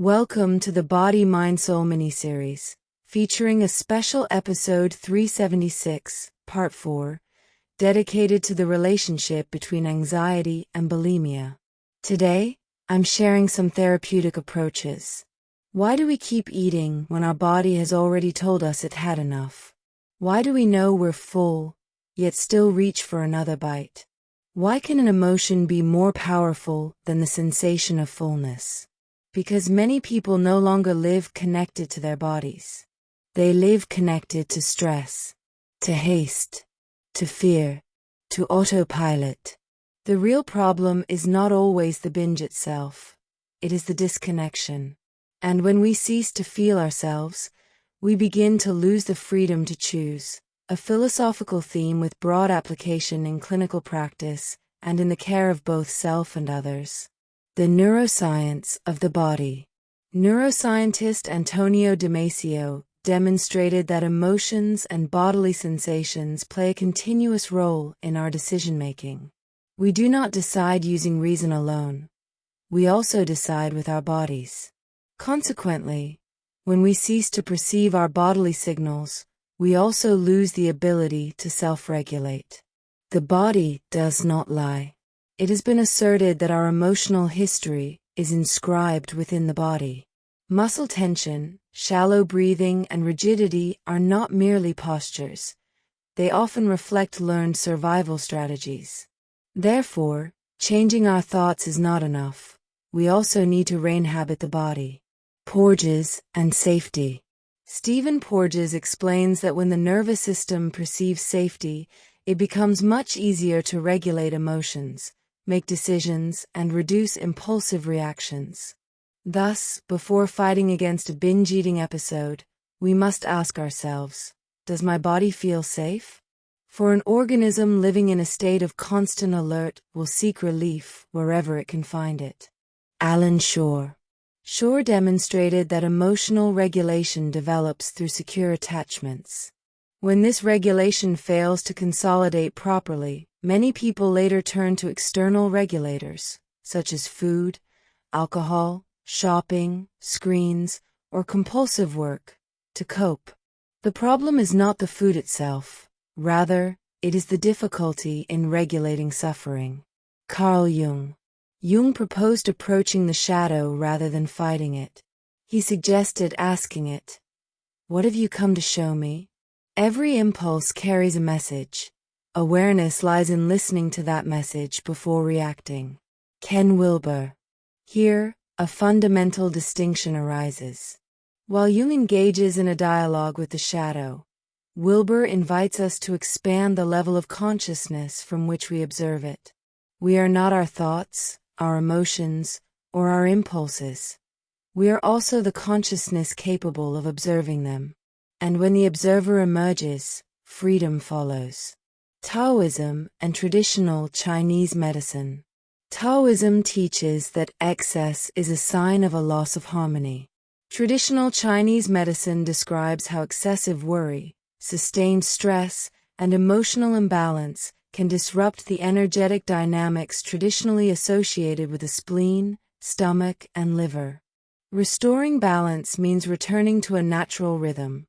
Welcome to the Body, Mind, Soul miniseries, featuring a special episode 376, Part 4, dedicated to the relationship between anxiety and bulimia. Today, I'm sharing some therapeutic approaches. Why do we keep eating when our body has already told us it had enough? Why do we know we're full, yet still reach for another bite? Why can an emotion be more powerful than the sensation of fullness? Because many people no longer live connected to their bodies. They live connected to stress, to haste, to fear, to autopilot. The real problem is not always the binge itself. It is the disconnection. And when we cease to feel ourselves, we begin to lose the freedom to choose. A philosophical theme with broad application in clinical practice and in the care of both self and others. The neuroscience of the body. Neuroscientist Antonio Damasio demonstrated that emotions and bodily sensations play a continuous role in our decision-making. We do not decide using reason alone. We also decide with our bodies. Consequently, when we cease to perceive our bodily signals, we also lose the ability to self-regulate. The body does not lie. It has been asserted that our emotional history is inscribed within the body. Muscle tension, shallow breathing, and rigidity are not merely postures. They often reflect learned survival strategies. Therefore, changing our thoughts is not enough. We also need to re-inhabit the body. Porges and safety. Stephen Porges explains that when the nervous system perceives safety, it becomes much easier to regulate emotions, make decisions, and reduce impulsive reactions. Thus, before fighting against a binge-eating episode, we must ask ourselves, does my body feel safe? For an organism living in a state of constant alert will seek relief wherever it can find it. Alan Shore. Shore demonstrated that emotional regulation develops through secure attachments. When this regulation fails to consolidate properly, many people later turn to external regulators, such as food, alcohol, shopping, screens, or compulsive work, to cope. The problem is not the food itself, rather, it is the difficulty in regulating suffering. Carl Jung. Jung proposed approaching the shadow rather than fighting it. He suggested asking it, "What have you come to show me?" Every impulse carries a message. Awareness lies in listening to that message before reacting. Ken Wilber. Here, a fundamental distinction arises. While Jung engages in a dialogue with the shadow, Wilber invites us to expand the level of consciousness from which we observe it. We are not our thoughts, our emotions, or our impulses. We are also the consciousness capable of observing them. And when the observer emerges, freedom follows. Taoism and traditional Chinese medicine. Taoism teaches that excess is a sign of a loss of harmony. Traditional Chinese medicine describes how excessive worry, sustained stress, and emotional imbalance can disrupt the energetic dynamics traditionally associated with the spleen, stomach, and liver. Restoring balance means returning to a natural rhythm.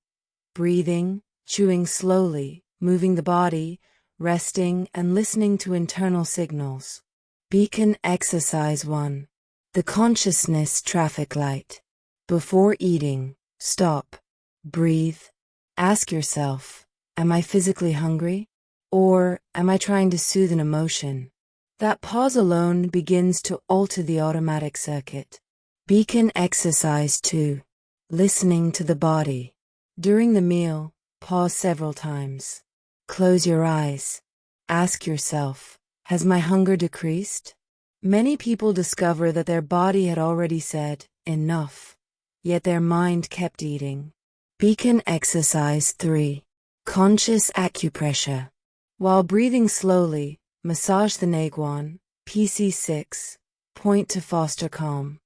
Breathing, chewing slowly, moving the body, resting, and listening to internal signals. Beacon Exercise 1. The Consciousness Traffic Light. Before eating, stop. Breathe. Ask yourself, am I physically hungry? Or am I trying to soothe an emotion? That pause alone begins to alter the automatic circuit. Beacon Exercise 2. Listening to the body. During the meal, pause several times. Close your eyes. Ask yourself, has my hunger decreased? Many people discover that their body had already said, enough, yet their mind kept eating. Beacon Exercise 3. Conscious acupressure. While breathing slowly, massage the naguan, PC6, point to foster calm.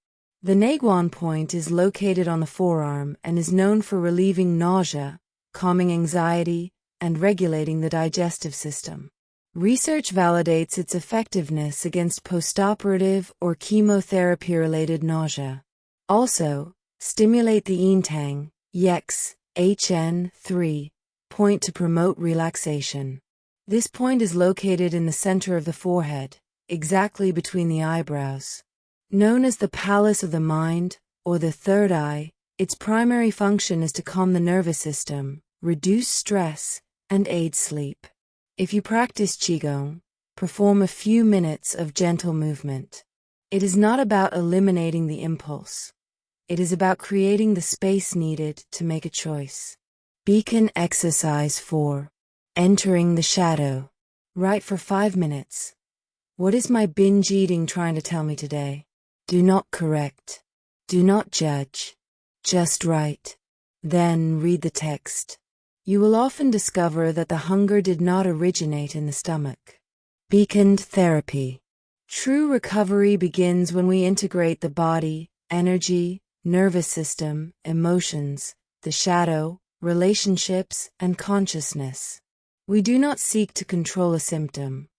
The naguan point is located on the forearm and is known for relieving nausea, calming anxiety, and regulating the digestive system. Research validates its effectiveness against postoperative or chemotherapy-related nausea. Also, stimulate the Intang, Yex, HN3 point to promote relaxation. This point is located in the center of the forehead, exactly between the eyebrows. Known as the palace of the mind, or the third eye, its primary function is to calm the nervous system, reduce stress, and aid sleep. If you practice Qigong, perform a few minutes of gentle movement. It is not about eliminating the impulse. It is about creating the space needed to make a choice. Beacon Exercise 4. Entering the shadow. Write for 5 minutes. What is my binge eating trying to tell me today? Do not correct. Do not judge. Just write. Then read the text. You will often discover that the hunger did not originate in the stomach. Beacon Therapy. True recovery begins when we integrate the body, energy, nervous system, emotions, the shadow, relationships, and consciousness. We do not seek to control a symptom.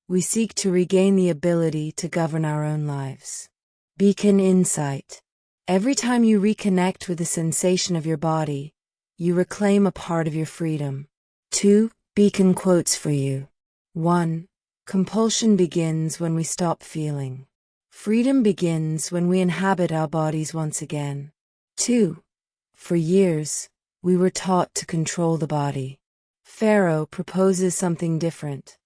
We seek to regain the ability to govern our own lives. Beacon Insight. Every time you reconnect with the sensation of your body, you reclaim a part of your freedom. 2 Beacon Quotes for you. 1. Compulsion begins when we stop feeling. Freedom begins when we inhabit our bodies once again. 2. For years, we were taught to control the body. Pharaoh proposes something different.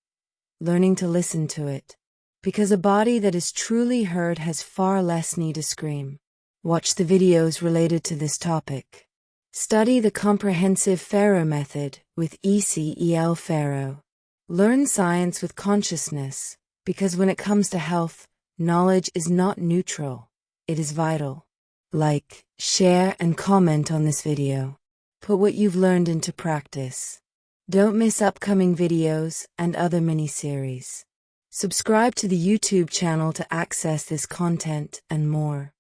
Learning to listen to it. Because a body that is truly heard has far less need to scream. Watch the videos related to this topic. Study the comprehensive Pharaoh method with ECEL Pharaoh. Learn science with consciousness, because when it comes to health, knowledge is not neutral. It is vital. Like, share, and comment on this video. Put what you've learned into practice. Don't miss upcoming videos and other mini-series. Subscribe to the YouTube channel to access this content and more.